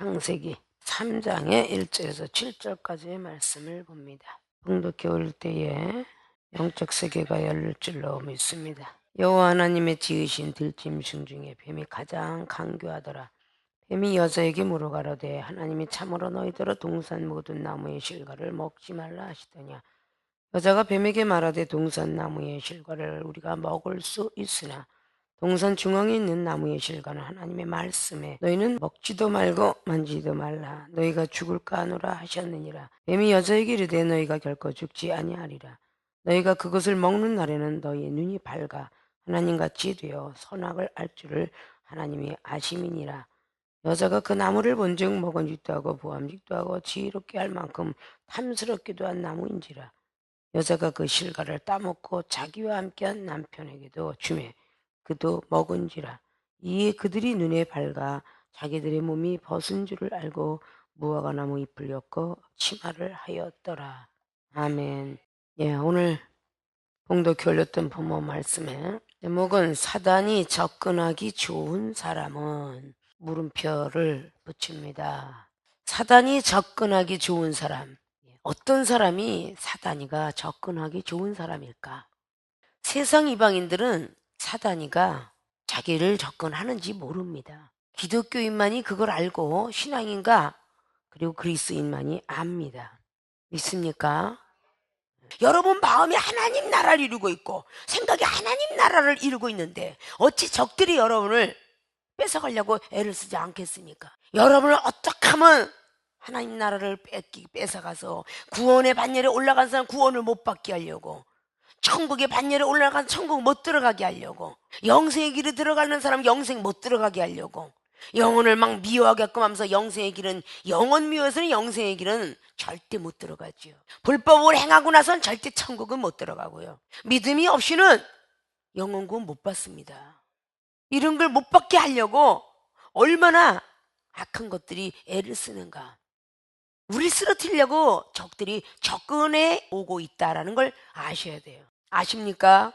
창세기 3장의 1절에서 7절까지의 말씀을 봅니다. 풍족해 올 때에 영적 세계가 열릴 줄로 믿습니다. 여호와 하나님의 지으신 들짐승 중에 뱀이 가장 강교하더라. 뱀이 여자에게 물어가로되 하나님이 참으로 너희더러 동산 모든 나무의 실과를 먹지 말라 하시더냐. 여자가 뱀에게 말하되 동산 나무의 실과를 우리가 먹을 수 있으나 동산 중앙에 있는 나무의 실과는 하나님의 말씀에 너희는 먹지도 말고 만지지도 말라 너희가 죽을까 하노라 하셨느니라. 뱀이 여자에게 이르되 너희가 결코 죽지 아니하리라. 너희가 그것을 먹는 날에는 너희의 눈이 밝아 하나님같이 되어 선악을 알 줄을 하나님이 아심이니라. 여자가 그 나무를 본즉 먹은짓도 하고 부함직도 하고 지혜롭게 할 만큼 탐스럽기도 한 나무인지라. 여자가 그 실과를 따먹고 자기와 함께한 남편에게도 주매 그도 먹은지라. 이에 그들이 눈에 밝아 자기들의 몸이 벗은 줄을 알고 무화과 나무 잎을 엮어 치마를 하였더라. 아멘. 예, 오늘 봉독해 올렸던 부모 말씀에 제목은 사단이 접근하기 좋은 사람은 물음표를 붙입니다. 사단이 접근하기 좋은 사람. 어떤 사람이 사단이가 접근하기 좋은 사람일까? 세상 이방인들은 사단이가 자기를 접근하는지 모릅니다. 기독교인만이 그걸 알고 신앙인가 그리고 그리스도인만이 압니다. 믿습니까? 여러분 마음이 하나님 나라를 이루고 있고 생각이 하나님 나라를 이루고 있는데 어찌 적들이 여러분을 뺏어가려고 애를 쓰지 않겠습니까? 여러분을 어떻게 하면 하나님 나라를 뺏어가서 구원의 반열에 올라간 사람 구원을 못 받게 하려고, 천국의 반열에 올라간 천국 못 들어가게 하려고, 영생의 길에 들어가는 사람 영생 못 들어가게 하려고, 영혼을 막 미워하게끔 하면서 영생의 길은, 영혼 미워서는 영생의 길은 절대 못 들어가지요. 불법을 행하고 나선 절대 천국은 못 들어가고요. 믿음이 없이는 영혼 구원 못 받습니다. 이런 걸 못 받게 하려고 얼마나 악한 것들이 애를 쓰는가. 우리 쓰러뜨리려고 적들이 접근해 오고 있다라는 걸 아셔야 돼요. 아십니까?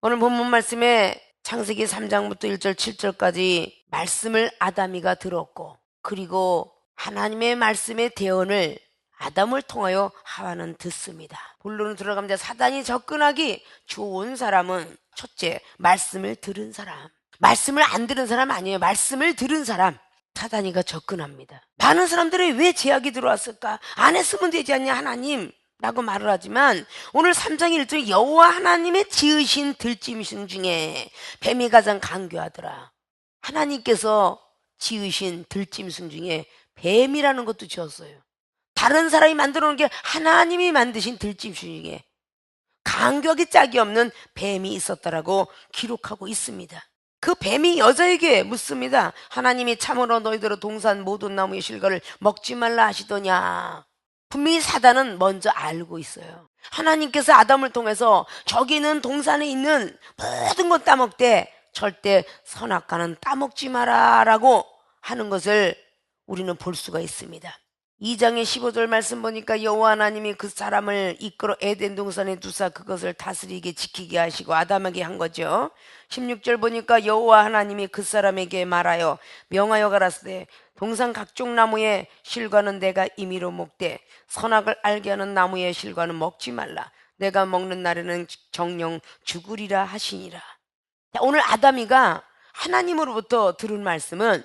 오늘 본문 말씀에 창세기 3장부터 1절 7절까지 말씀을 아담이가 들었고, 그리고 하나님의 말씀의 대언을 아담을 통하여 하와는 듣습니다. 본론으로 들어가면 사단이 접근하기 좋은 사람은 첫째, 말씀을 들은 사람. 말씀을 안 들은 사람 아니에요. 말씀을 들은 사람. 사단이가 접근합니다. 많은 사람들이 왜 제약이 들어왔을까? 안 했으면 되지 않냐 하나님 라고 말을 하지만 오늘 3장 1절에 여호와 하나님의 지으신 들짐승 중에 뱀이 가장 강교하더라. 하나님께서 지으신 들짐승 중에 뱀이라는 것도 지었어요. 다른 사람이 만들어 놓은 게 하나님이 만드신 들짐승 중에 강교하기 짝이 없는 뱀이 있었다라고 기록하고 있습니다. 그 뱀이 여자에게 묻습니다. 하나님이 참으로 너희들은 동산 모든 나무의 실과를 먹지 말라 하시더냐. 분명히 사단은 먼저 알고 있어요. 하나님께서 아담을 통해서 저기 있는 동산에 있는 모든 것 따먹되 절대 선악과는 따먹지 마라 라고 하는 것을 우리는 볼 수가 있습니다. 2장의 15절 말씀 보니까 여호와 하나님이 그 사람을 이끌어 에덴 동산에 두사 그것을 다스리게 지키게 하시고 아담에게 한 거죠. 16절 보니까 여호와 하나님이 그 사람에게 말하여 명하여 가라사대 동산 각종 나무의 실과는 내가 임의로 먹되 선악을 알게 하는 나무의 실과는 먹지 말라. 내가 먹는 날에는 정령 죽으리라 하시니라. 오늘 아담이가 하나님으로부터 들은 말씀은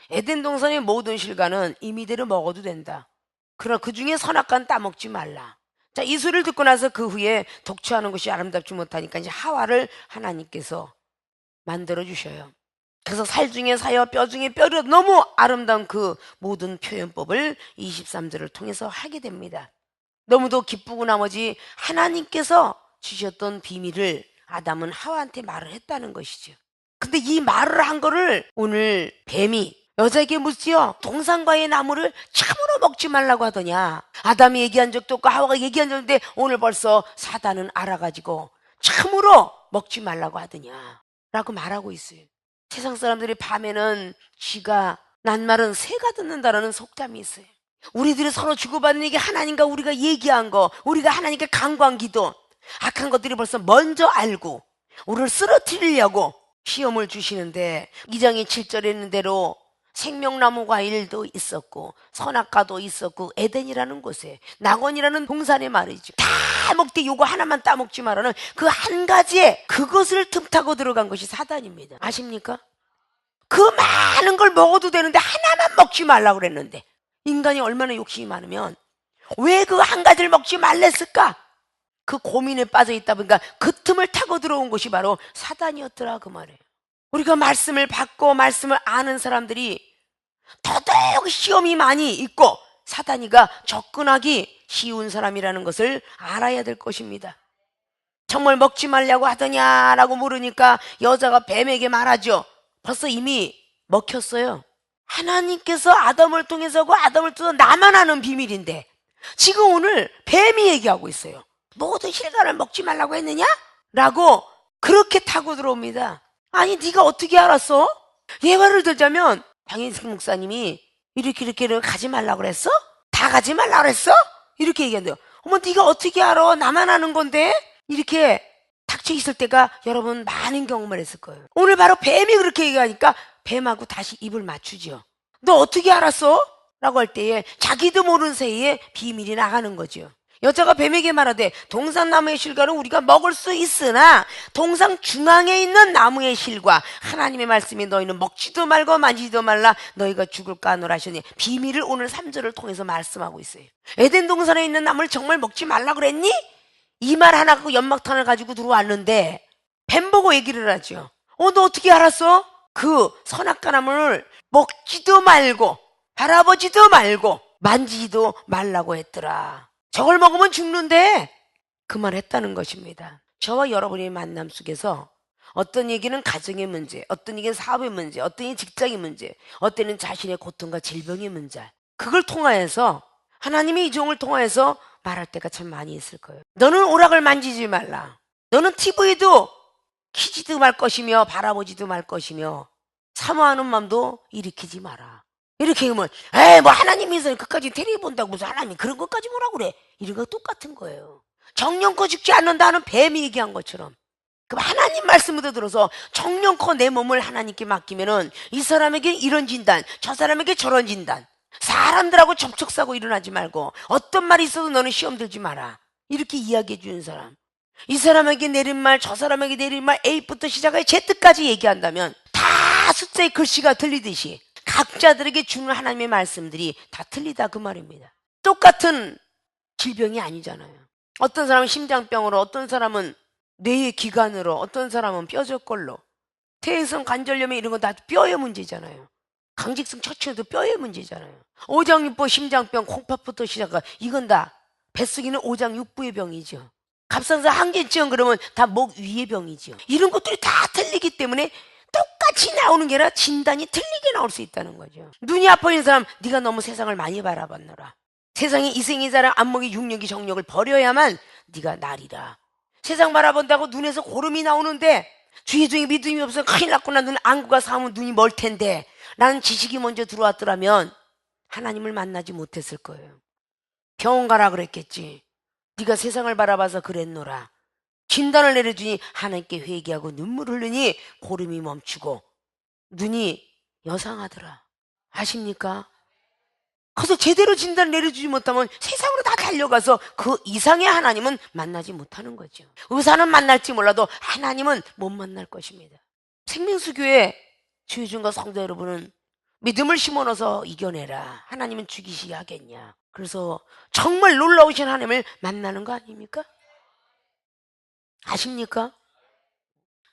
에덴 동산의 모든 실과는 임의대로 먹어도 된다. 그러나 그 중에 선악과는 따먹지 말라. 자, 이 소리를 듣고 나서 그 후에 독처하는 것이 아름답지 못하니까 이제 하와를 하나님께서 만들어 주셔요. 그래서 살 중에 사여 뼈 중에 뼈를 너무 아름다운 그 모든 표현법을 23절을 통해서 하게 됩니다. 너무도 기쁘고 나머지 하나님께서 주셨던 비밀을 아담은 하와한테 말을 했다는 것이죠. 근데 이 말을 한 거를 오늘 뱀이 여자에게 묻지요. 동산과의 나무를 참으로 먹지 말라고 하더냐. 아담이 얘기한 적도 없고 하와가 얘기한 적도 없는데 오늘 벌써 사단은 알아가지고 참으로 먹지 말라고 하더냐 라고 말하고 있어요. 세상 사람들이 밤에는 쥐가 낱말은 새가 듣는다라는 속담이 있어요. 우리들이 서로 주고받는 얘기 하나님과 우리가 얘기한 거, 우리가 하나님께 간구한 기도, 악한 것들이 벌써 먼저 알고 우리를 쓰러뜨리려고 시험을 주시는데 2장의 7절에 있는 대로 생명나무 과일도 있었고 선악과도 있었고 에덴이라는 곳에 낙원이라는 동산에 말이죠. 다 먹되 요거 하나만 따먹지 말라는 그 한 가지에 그것을 틈타고 들어간 것이 사단입니다. 아십니까? 그 많은 걸 먹어도 되는데 하나만 먹지 말라고 그랬는데 인간이 얼마나 욕심이 많으면 왜 그 한 가지를 먹지 말랬을까? 그 고민에 빠져 있다 보니까 그 틈을 타고 들어온 것이 바로 사단이었더라 그 말이에요. 우리가 말씀을 받고 말씀을 아는 사람들이 더더욱 시험이 많이 있고 사단이가 접근하기 쉬운 사람이라는 것을 알아야 될 것입니다. 정말 먹지 말라고 하더냐라고 물으니까 여자가 뱀에게 말하죠. 벌써 이미 먹혔어요. 하나님께서 아담을 통해서 그 아담을 통해서 나만 아는 비밀인데 지금 오늘 뱀이 얘기하고 있어요. 모든 실과를 먹지 말라고 했느냐? 라고 그렇게 타고 들어옵니다. 아니 네가 어떻게 알았어? 예화를 들자면 박인숙 목사님이 이렇게 가지 말라고 그랬어? 다 가지 말라고 그랬어? 이렇게 얘기한대요. 어머 네가 어떻게 알아? 나만 아는 건데? 이렇게 닥쳐 있을 때가 여러분 많은 경험을 했을 거예요. 오늘 바로 뱀이 그렇게 얘기하니까 뱀하고 다시 입을 맞추죠. 너 어떻게 알았어? 라고 할 때에 자기도 모르는 사이에 비밀이 나가는 거죠. 여자가 뱀에게 말하되 동산나무의 실과는 우리가 먹을 수 있으나 동산 중앙에 있는 나무의 실과 하나님의 말씀이 너희는 먹지도 말고 만지지도 말라 너희가 죽을까 하노라 하시니 비밀을 오늘 3절을 통해서 말씀하고 있어요. 에덴 동산에 있는 나무를 정말 먹지 말라 그랬니? 이 말 하나 갖고 연막탄을 가지고 들어왔는데 뱀 보고 얘기를 하죠. 너 어떻게 알았어? 그 선악과 나무를 먹지도 말고 바라보지도 말고 만지지도 말라고 했더라. 저걸 먹으면 죽는데 그 말 했다는 것입니다. 저와 여러분의 만남 속에서 어떤 얘기는 가정의 문제, 어떤 얘기는 사업의 문제, 어떤 얘기는 직장의 문제, 어떤 얘기는 자신의 고통과 질병의 문제, 그걸 통하여서 하나님의 이 종을 통하여서 말할 때가 참 많이 있을 거예요. 너는 오락을 만지지 말라. 너는 TV도 키지도 말 것이며 바라보지도 말 것이며 사모하는 마음도 일으키지 마라. 이렇게 하면 뭐 하나님께서 끝까지 테레비 본다고 무슨 하나님 그런 것까지 뭐라 그래. 이런 거 똑같은 거예요. 정령코 죽지 않는다는 뱀이 얘기한 것처럼 그럼 하나님 말씀으로 들어서 정령코 내 몸을 하나님께 맡기면은 이 사람에게 이런 진단, 저 사람에게 저런 진단, 사람들하고 접촉사고 일어나지 말고 어떤 말이 있어도 너는 시험 들지 마라. 이렇게 이야기해 주는 사람, 이 사람에게 내린 말, 저 사람에게 내린 말 A부터 시작해 Z까지 얘기한다면 다 숫자의 글씨가 들리듯이 각자들에게 주는 하나님의 말씀들이 다 틀리다 그 말입니다. 똑같은 질병이 아니잖아요. 어떤 사람은 심장병으로, 어떤 사람은 뇌의 기관으로, 어떤 사람은 뼈저골로, 퇴행성 관절염 이런 건 다 뼈의 문제잖아요. 강직성 척추도 뼈의 문제잖아요. 오장육부, 심장병, 콩팥부터 시작해 이건 다 뱃속에는 오장육부의 병이죠. 갑상선 항진증 그러면 다 목 위의 병이죠. 이런 것들이 다 틀리기 때문에 똑같이 나오는 게 아니라 진단이 틀리게 나올 수 있다는 거죠. 눈이 아파 있는 사람 네가 너무 세상을 많이 바라봤노라. 세상에 이생이 자랑 안목이 육력이 정력을 버려야만 네가 나리라. 세상 바라본다고 눈에서 고름이 나오는데 주의 중에 믿음이 없어 큰일 났구나. 눈 안구가 사면 눈이 멀 텐데 라는 지식이 먼저 들어왔더라면 하나님을 만나지 못했을 거예요. 병원 가라 그랬겠지. 네가 세상을 바라봐서 그랬노라. 진단을 내려주니 하나님께 회개하고 눈물 흘리니 고름이 멈추고 눈이 여상하더라. 아십니까? 그래서 제대로 진단을 내려주지 못하면 세상으로 다 달려가서 그 이상의 하나님은 만나지 못하는 거죠. 의사는 만날지 몰라도 하나님은 못 만날 것입니다. 생명수교회 주의중과 성도 여러분은 믿음을 심어넣어서 이겨내라. 하나님은 죽이시게 하겠냐. 그래서 정말 놀라우신 하나님을 만나는 거 아닙니까? 아십니까?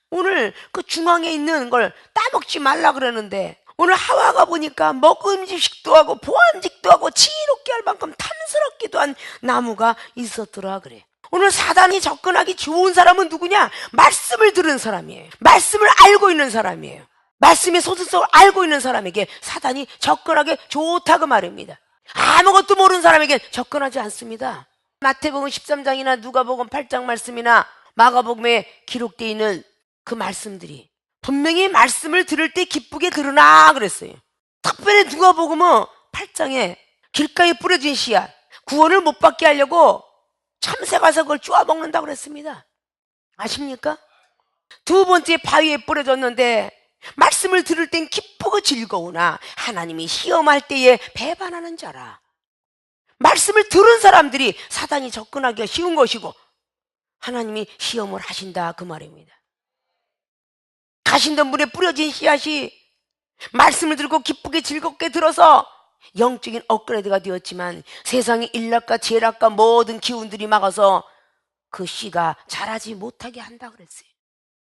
오늘 그 중앙에 있는 걸 따먹지 말라 그러는데 오늘 하와가 보니까 먹음직도 하고 보암직도 하고 지혜롭게 할 만큼 탐스럽기도 한 나무가 있었더라 그래. 오늘 사단이 접근하기 좋은 사람은 누구냐? 말씀을 들은 사람이에요. 말씀을 알고 있는 사람이에요. 말씀의 소득성을 알고 있는 사람에게 사단이 접근하기 좋다고 말입니다. 아무것도 모르는 사람에게 접근하지 않습니다. 마태복음 13장이나 누가복음 8장 말씀이나 마가복음에 기록되어 있는 그 말씀들이 분명히 말씀을 들을 때 기쁘게 들으나 그랬어요. 특별히 누가복음은 8장에 길가에 뿌려진 씨앗 구원을 못 받게 하려고 참새가 와서 그걸 쪼아 먹는다고 그랬습니다. 아십니까? 두 번째 바위에 뿌려졌는데 말씀을 들을 땐 기쁘고 즐거우나 하나님이 시험할 때에 배반하는 자라. 말씀을 들은 사람들이 사단이 접근하기가 쉬운 것이고 하나님이 시험을 하신다 그 말입니다. 가신던 물에 뿌려진 씨앗이 말씀을 들고 기쁘게 즐겁게 들어서 영적인 업그레이드가 되었지만 세상의 일락과 재락과 모든 기운들이 막아서 그 씨가 자라지 못하게 한다 그랬어요.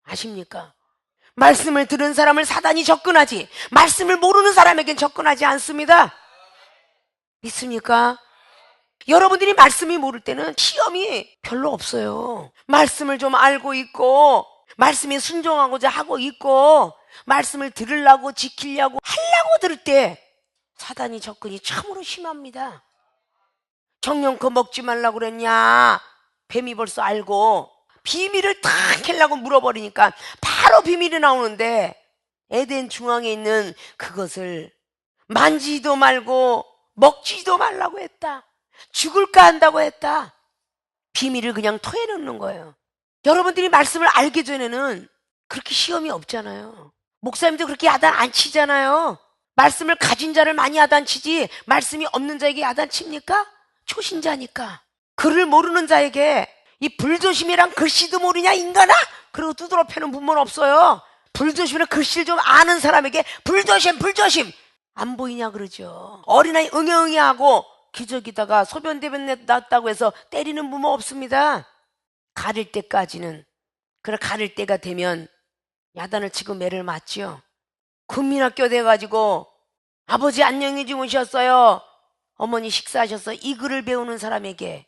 아십니까? 말씀을 들은 사람을 사단이 접근하지 말씀을 모르는 사람에겐 접근하지 않습니다. 믿습니까? 여러분들이 말씀이 모를 때는 시험이 별로 없어요. 말씀을 좀 알고 있고 말씀에 순종하고자 하고 있고 말씀을 들으려고 지키려고 하려고 들을 때 사단이 접근이 참으로 심합니다. 정령코 먹지 말라고 그랬냐? 뱀이 벌써 알고 비밀을 다 캐려고 물어버리니까 바로 비밀이 나오는데 에덴 중앙에 있는 그것을 만지지도 말고 먹지도 말라고 했다. 죽을까 한다고 했다. 비밀을 그냥 토해놓는 거예요. 여러분들이 말씀을 알기 전에는 그렇게 시험이 없잖아요. 목사님도 그렇게 야단 안 치잖아요. 말씀을 가진 자를 많이 야단치지 말씀이 없는 자에게 야단칩니까? 초신자니까. 글을 모르는 자에게 이 불조심이란 글씨도 모르냐 인간아? 그리고 두드러 패는 부모는 없어요. 불조심이란 글씨를 좀 아는 사람에게 불조심 불조심 안 보이냐 그러죠. 어린아이 응애응애 하고 기저귀다가 소변대변 났다고 해서 때리는 부모 없습니다. 가릴 때까지는. 그래 가릴 때가 되면 야단을 치고 매를 맞죠. 국민학교 돼가지고 아버지 안녕히 주무셨어요. 어머니 식사하셨어요. 이 글을 배우는 사람에게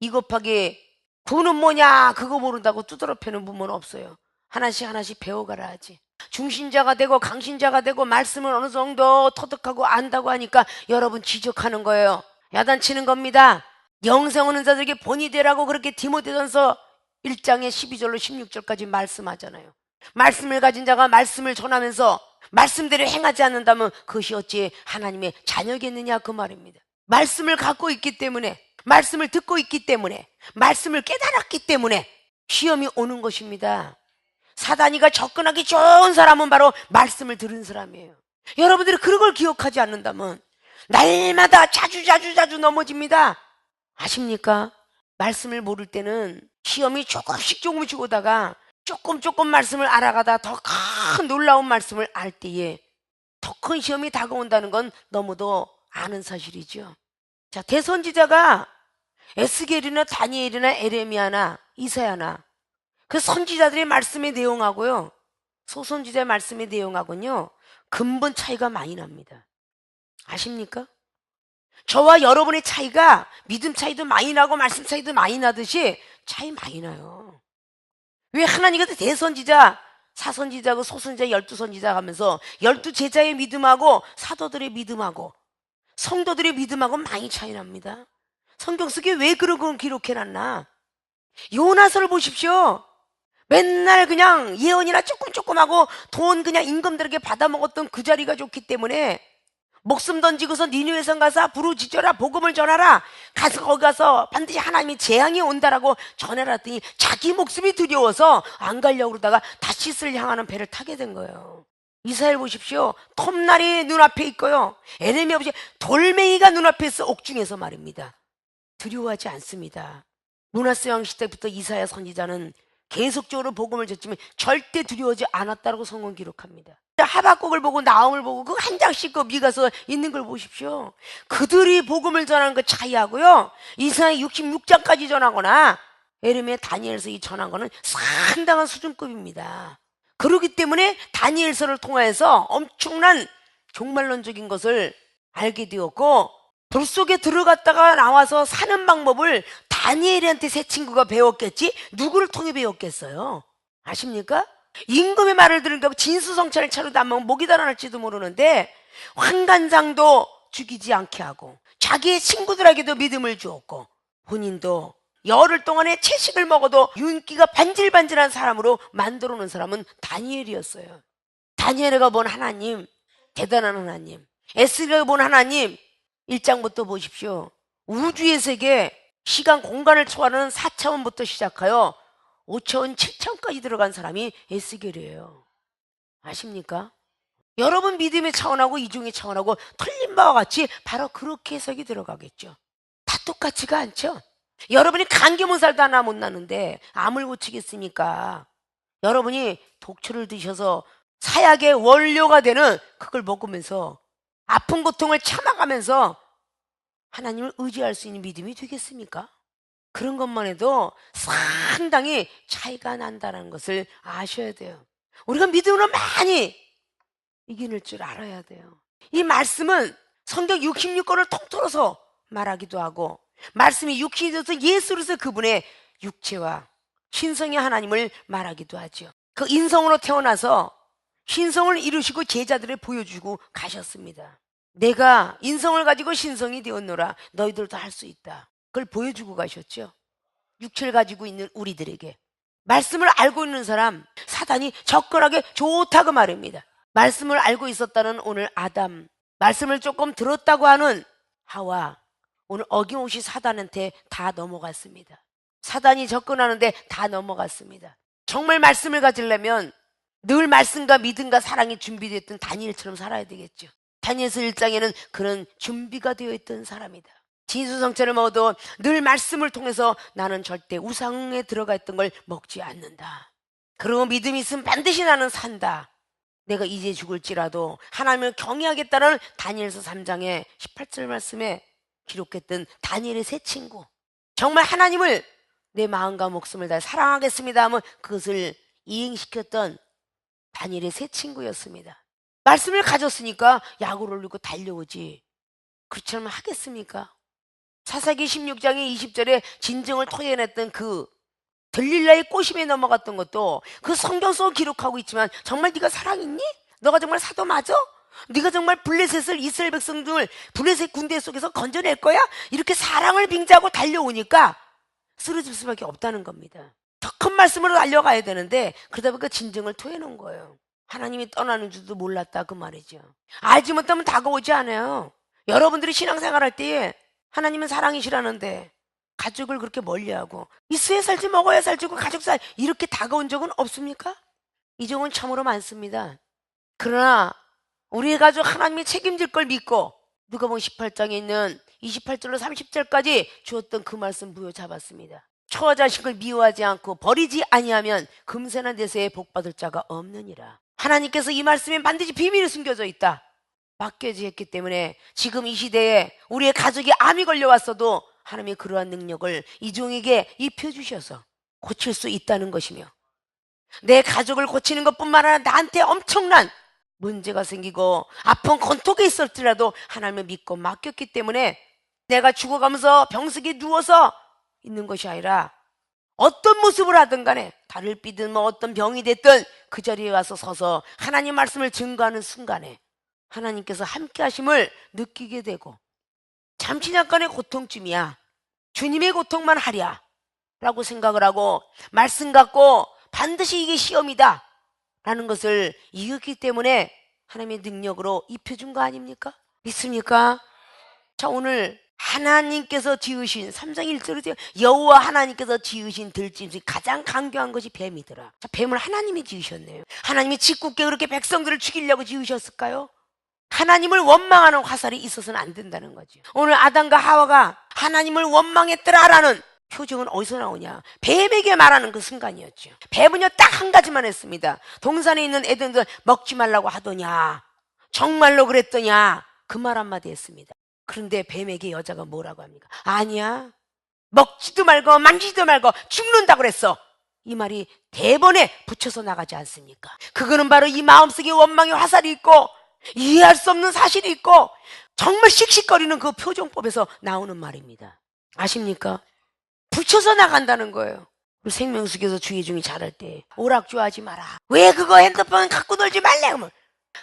2 곱하기 9는 뭐냐 그거 모른다고 두드러 패는 부모는 없어요. 하나씩 하나씩 배워가라 하지. 중신자가 되고 강신자가 되고 말씀을 어느 정도 터득하고 안다고 하니까 여러분 지적하는 거예요. 야단치는 겁니다. 영생 오는 자들에게 본이 되라고 그렇게 디모데전서 1장의 12절로 16절까지 말씀하잖아요. 말씀을 가진 자가 말씀을 전하면서 말씀대로 행하지 않는다면 그것이 어찌 하나님의 자녀겠느냐 그 말입니다. 말씀을 갖고 있기 때문에 말씀을 듣고 있기 때문에 말씀을 깨달았기 때문에 시험이 오는 것입니다. 사단이가 접근하기 좋은 사람은 바로 말씀을 들은 사람이에요. 여러분들이 그런 걸 기억하지 않는다면 날마다 자주 넘어집니다. 아십니까? 말씀을 모를 때는 시험이 조금씩 오다가 조금 말씀을 알아가다 더 큰 놀라운 말씀을 알 때에 더 큰 시험이 다가온다는 건 너무도 아는 사실이죠. 자, 대선지자가 에스겔이나 다니엘이나 에레미야나 이사야나 그 선지자들의 말씀의 내용하고요 소선지자의 말씀의 내용하고는요 근본 차이가 많이 납니다. 아십니까? 저와 여러분의 차이가 믿음 차이도 많이 나고 말씀 차이도 많이 나듯이 차이 많이 나요. 왜 하나님께서 대선지자, 사선지자고 소선지자, 12선지자 하면서 12제자의 믿음하고 사도들의 믿음하고 성도들의 믿음하고 많이 차이 납니다. 성경 속에 왜 그런 걸 기록해놨나? 요나서를 보십시오. 맨날 그냥 예언이나 조금 하고 돈 그냥 임금들에게 받아먹었던 그 자리가 좋기 때문에 목숨 던지고서 니느웨 성 가서 부르짖어라 복음을 전하라 가서 거기 가서 반드시 하나님의 재앙이 온다라고 전해라 했더니 자기 목숨이 두려워서 안 가려고 그러다가 다시스를 향하는 배를 타게 된 거예요. 이스라엘 보십시오. 톱날이 눈앞에 있고요 에레미야 보십시오. 돌멩이가 눈앞에 있어 옥중에서 말입니다. 두려워하지 않습니다. 문하세 왕 시대부터 이사야 선지자는 계속적으로 복음을 전지만 절대 두려워하지 않았다고 성경 기록합니다. 하박국을 보고 나홈을 보고 그 한 장씩 그 미가서 있는 걸 보십시오. 그들이 복음을 전하는 그 차이하고요 이사야 66장까지 전하거나 에레미야 다니엘서 이 전한 거는 상당한 수준급입니다. 그렇기 때문에 다니엘서를 통해서 엄청난 종말론적인 것을 알게 되었고 돌 속에 들어갔다가 나와서 사는 방법을 다니엘한테 새 친구가 배웠겠지 누구를 통해 배웠겠어요? 아십니까? 임금의 말을 들으니까 진수성찬을 차려도 안 먹으면 목이 달아날지도 모르는데 환관장도 죽이지 않게 하고 자기의 친구들에게도 믿음을 주었고 본인도 열흘 동안에 채식을 먹어도 윤기가 반질반질한 사람으로 만들어 놓은 사람은 다니엘이었어요. 다니엘이가 본 하나님 대단한 하나님, 에스겔이 본 하나님 1장부터 보십시오. 우주의 세계 시간 공간을 초월하는 4차원부터 시작하여 5차원 7차원까지 들어간 사람이 에스겔이에요. 아십니까? 여러분 믿음의 차원하고 이중의 차원하고 틀린 바와 같이 바로 그렇게 해석이 들어가겠죠. 다 똑같지가 않죠. 여러분이 감기 몸살도 하나 못 나는데 암을 고치겠습니까? 여러분이 독초를 드셔서 사약의 원료가 되는 그걸 먹으면서 아픈 고통을 참아가면서 하나님을 의지할 수 있는 믿음이 되겠습니까? 그런 것만 해도 상당히 차이가 난다는 것을 아셔야 돼요. 우리가 믿음으로 많이 이길 줄 알아야 돼요. 이 말씀은 성경 66권을 통틀어서 말하기도 하고, 말씀이 육신이 되어서 예수로서 그분의 육체와 신성의 하나님을 말하기도 하죠. 그 인성으로 태어나서 신성을 이루시고 제자들에 보여주고 가셨습니다. 내가 인성을 가지고 신성이 되었노라, 너희들도 할 수 있다. 그걸 보여주고 가셨죠. 육체를 가지고 있는 우리들에게. 말씀을 알고 있는 사람, 사단이 접근하기 좋다고 말합니다. 말씀을 알고 있었다는 오늘 아담, 말씀을 조금 들었다고 하는 하와, 오늘 어김없이 사단한테 다 넘어갔습니다. 사단이 접근하는데 다 넘어갔습니다. 정말 말씀을 가지려면 늘 말씀과 믿음과 사랑이 준비되었던 다니엘처럼 살아야 되겠죠. 다니엘서 1장에는 그런 준비가 되어 있던 사람이다. 진수성찬을 먹어도 늘 말씀을 통해서 나는 절대 우상에 들어가 있던 걸 먹지 않는다. 그리고 믿음이 있으면 반드시 나는 산다. 내가 이제 죽을지라도 하나님을 경외하겠다는 다니엘서 3장의 18절 말씀에 기록했던 다니엘의 세 친구, 정말 하나님을 내 마음과 목숨을 다해 사랑하겠습니다 하면 그것을 이행시켰던 다니엘의 세 친구였습니다. 말씀을 가졌으니까 약을 올리고 달려오지, 그렇지 않으면 하겠습니까? 사사기 16장의 20절에 진정을 토해냈던 그 들릴라의 꼬심에 넘어갔던 것도 그 성경 속을 기록하고 있지만, 정말 네가 사랑있니? 너가 정말 사도 맞아? 네가 정말 블레셋을, 이스라엘 백성들 블레셋 군대 속에서 건져낼 거야? 이렇게 사랑을 빙자하고 달려오니까 쓰러질 수밖에 없다는 겁니다. 더 큰 말씀으로 달려가야 되는데 그러다 보니까 진정을 토해놓은 거예요. 하나님이 떠나는 줄도 몰랐다 그 말이죠. 알지 못하면 다가오지 않아요. 여러분들이 신앙생활할 때에 하나님은 사랑이시라는데 가족을 그렇게 멀리하고 있어야 살지 먹어야 살지고 가족 살 이렇게 다가온 적은 없습니까? 이 적은 참으로 많습니다. 그러나 우리의 가족 하나님이 책임질 걸 믿고 누가복음 18장에 있는 28절로 30절까지 주었던 그 말씀 부여잡았습니다. 처와 자식을 미워하지 않고 버리지 아니하면 금세나 내세에 복받을 자가 없느니라. 하나님께서 이 말씀에 반드시 비밀이 숨겨져 있다 맡겨지었기 때문에 지금 이 시대에 우리의 가족이 암이 걸려왔어도 하나님의 그러한 능력을 이 종에게 입혀주셔서 고칠 수 있다는 것이며, 내 가족을 고치는 것뿐만 아니라 나한테 엄청난 문제가 생기고 아픈 권통이 있을지라도 하나님을 믿고 맡겼기 때문에 내가 죽어가면서 병석에 누워서 있는 것이 아니라 어떤 모습을 하든 간에 달을 삐든 뭐 어떤 병이 됐든 그 자리에 와서 서서 하나님 말씀을 증거하는 순간에 하나님께서 함께 하심을 느끼게 되고, 잠시 잠깐의 고통쯤이야 주님의 고통만 하랴 라고 생각을 하고 말씀 갖고 반드시 이게 시험이다 라는 것을 이겼기 때문에 하나님의 능력으로 입혀준 거 아닙니까? 믿습니까? 자, 오늘 하나님께서 지으신 3장 1절에 여호와 하나님께서 지으신 들짐 중에 가장 강교한 것이 뱀이더라. 자, 뱀을 하나님이 지으셨네요. 하나님이 짓궂게 그렇게 백성들을 죽이려고 지으셨을까요? 하나님을 원망하는 화살이 있어서는 안 된다는 거죠. 오늘 아담과 하와가 하나님을 원망했더라라는 표정은 어디서 나오냐? 뱀에게 말하는 그 순간이었죠. 뱀은요 딱 한 가지만 했습니다. 동산에 있는 애들들 먹지 말라고 하더냐? 정말로 그랬더냐? 그 말 한마디 했습니다. 그런데 뱀에게 여자가 뭐라고 합니까? 아니야, 먹지도 말고 만지지도 말고 죽는다고 그랬어. 이 말이 대번에 붙여서 나가지 않습니까? 그거는 바로 이 마음속에 원망의 화살이 있고 이해할 수 없는 사실이 있고 정말 씩씩거리는 그 표정법에서 나오는 말입니다. 아십니까? 붙여서 나간다는 거예요. 우리 생명수께서 주의 중에 잘할 때 오락조하지 마라. 왜 그거 핸드폰 갖고 놀지 말래? 그러면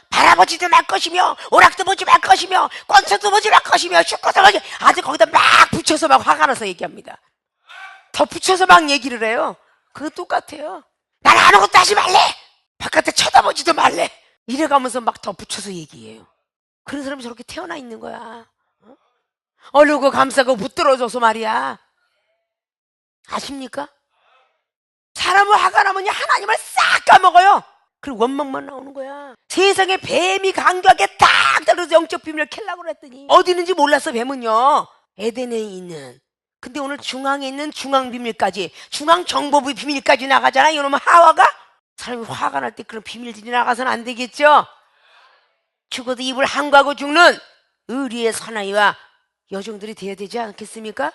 바라보지도 말 것이며 오락도 보지 말 것이며 콘서트도 보지 말 것이며 축구도 보지, 아주 거기다 막 붙여서 막 화가 나서 얘기합니다. 더 붙여서 막 얘기를 해요. 그거 똑같아요. 난 아무것도 하지 말래, 바깥에 쳐다보지도 말래, 이래가면서 막 더 붙여서 얘기해요. 그런 사람이 저렇게 태어나 있는 거야. 얼르고 감싸고 붙들어줘서 말이야. 아십니까? 사람은 화가 나면 하나님을 싹 까먹어요. 그리고 원망만 나오는 거야. 세상에 뱀이 강교하게 딱 떨어져 영적 비밀을 캘라고 그랬더니 어디 있는지 몰랐어. 뱀은요, 에덴에 있는. 근데 오늘 중앙에 있는 중앙 비밀까지, 중앙 정보부 비밀까지 나가잖아. 이놈은 하와가. 사람이 화가 날 때 그런 비밀들이 나가서는 안 되겠죠. 죽어도 입을 한가하고 죽는 의리의 사나이와 여종들이 돼야 되지 않겠습니까?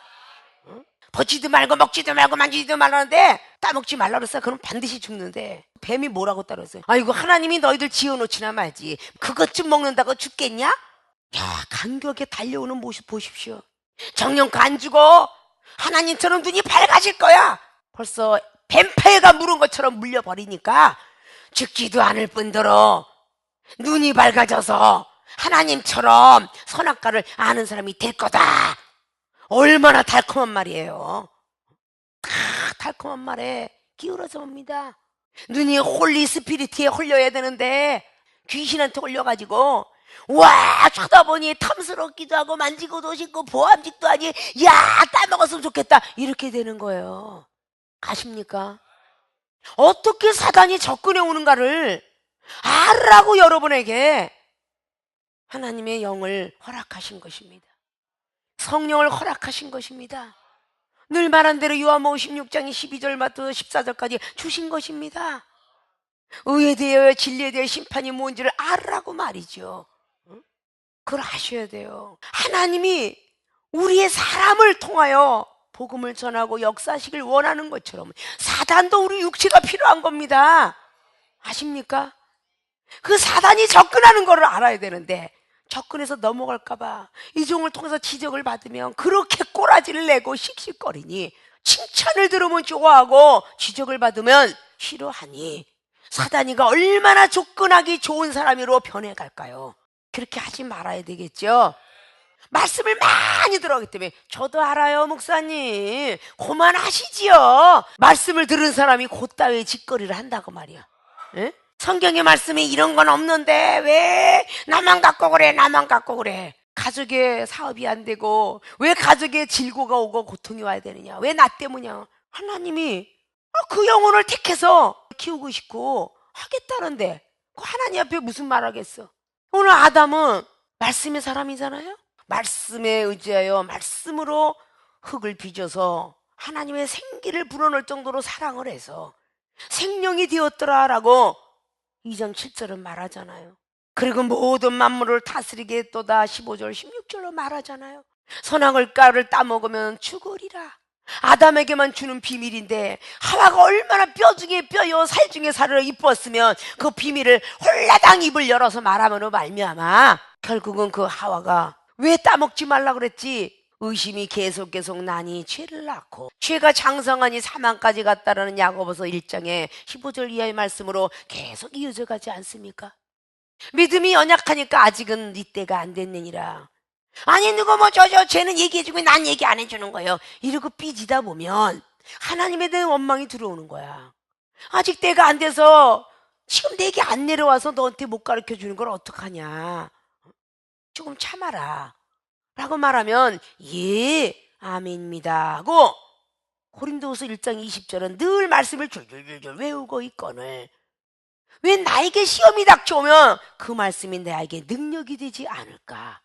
벗지도 말고 먹지도 말고 만지지도 말라는데 따먹지 말라 그랬어. 그럼 반드시 죽는데 뱀이 뭐라고 따랐어요? 아이고, 하나님이 너희들 지어놓지나 말지 그것 좀 먹는다고 죽겠냐? 야, 간격에 달려오는 모습 보십시오. 정령껏 안 죽어. 하나님처럼 눈이 밝아질 거야. 벌써 뱀파이어가 물은 것처럼 물려버리니까 죽지도 않을 뿐더러 눈이 밝아져서 하나님처럼 선악과를 아는 사람이 될 거다. 얼마나 달콤한 말이에요. 다 달콤한 말에 기울어서 옵니다. 눈이 홀리 스피리트에 홀려야 되는데 귀신한테 홀려가지고 와, 쳐다보니 탐스럽기도 하고 만지고도 싶고 보암직도 아니, 야, 따먹었으면 좋겠다, 이렇게 되는 거예요. 아십니까? 어떻게 사단이 접근해 오는가를 알라고 여러분에게 하나님의 영을 허락하신 것입니다. 성령을 허락하신 것입니다. 늘 말한 대로 요한복음 16장 12절부터 14절까지 주신 것입니다. 의에 대하여 진리에 대해 심판이 뭔지를 알라고 말이죠. 그걸 아셔야 돼요. 하나님이 우리의 사람을 통하여 복음을 전하고 역사하시길 원하는 것처럼 사단도 우리 육체가 필요한 겁니다. 아십니까? 그 사단이 접근하는 것을 알아야 되는데 접근해서 넘어갈까봐 이 종을 통해서 지적을 받으면 그렇게 꼬라지를 내고 씩씩거리니, 칭찬을 들으면 좋아하고 지적을 받으면 싫어하니 사단이가 얼마나 접근하기 좋은 사람으로 변해갈까요? 그렇게 하지 말아야 되겠죠. 말씀을 많이 들어가기 때문에 저도 알아요, 목사님. 그만하시지요. 말씀을 들은 사람이 곧다왜 짓거리를 한다고 말이야. 에? 성경의 말씀에 이런 건 없는데 왜 나만 갖고 그래, 나만 갖고 그래. 가족의 사업이 안 되고 왜 가족에 질고가 오고 고통이 와야 되느냐, 왜 나 때문이야. 하나님이 그 영혼을 택해서 키우고 싶고 하겠다는데 그 하나님 앞에 무슨 말 하겠어. 오늘 아담은 말씀의 사람이잖아요. 말씀에 의지하여 말씀으로 흙을 빚어서 하나님의 생기를 불어넣을 정도로 사랑을 해서 생명이 되었더라라고 2장 7절은 말하잖아요. 그리고 모든 만물을 다스리게 했도다 15절 16절로 말하잖아요. 선악을 가를 따먹으면 죽으리라. 아담에게만 주는 비밀인데 하와가 얼마나 뼈 중에 뼈요 살 중에 살을 입었으면 그 비밀을 홀라당 입을 열어서 말하므로 말미암아 결국은 그 하와가 왜 따먹지 말라 그랬지? 의심이 계속 나니 죄를 낳고 죄가 장성하니 사망까지 갔다라는 야고보서 1장의 15절 이하의 말씀으로 계속 이어져 가지 않습니까? 믿음이 연약하니까 아직은 네 때가 안 됐느니라. 아니 누구 뭐 쟤는 얘기해주고 난 얘기 안 해주는 거예요. 이러고 삐지다 보면 하나님에 대한 원망이 들어오는 거야. 아직 때가 안 돼서 지금 내게 안 내려와서 너한테 못 가르쳐 주는 걸 어떡하냐, 조금 참아라 라고 말하면 예 아멘입니다 하고 고린도후서 1장 20절은 늘 말씀을 줄줄줄줄 외우고 있거늘 왜 나에게 시험이 닥쳐오면 그 말씀이 나에게 능력이 되지 않을까.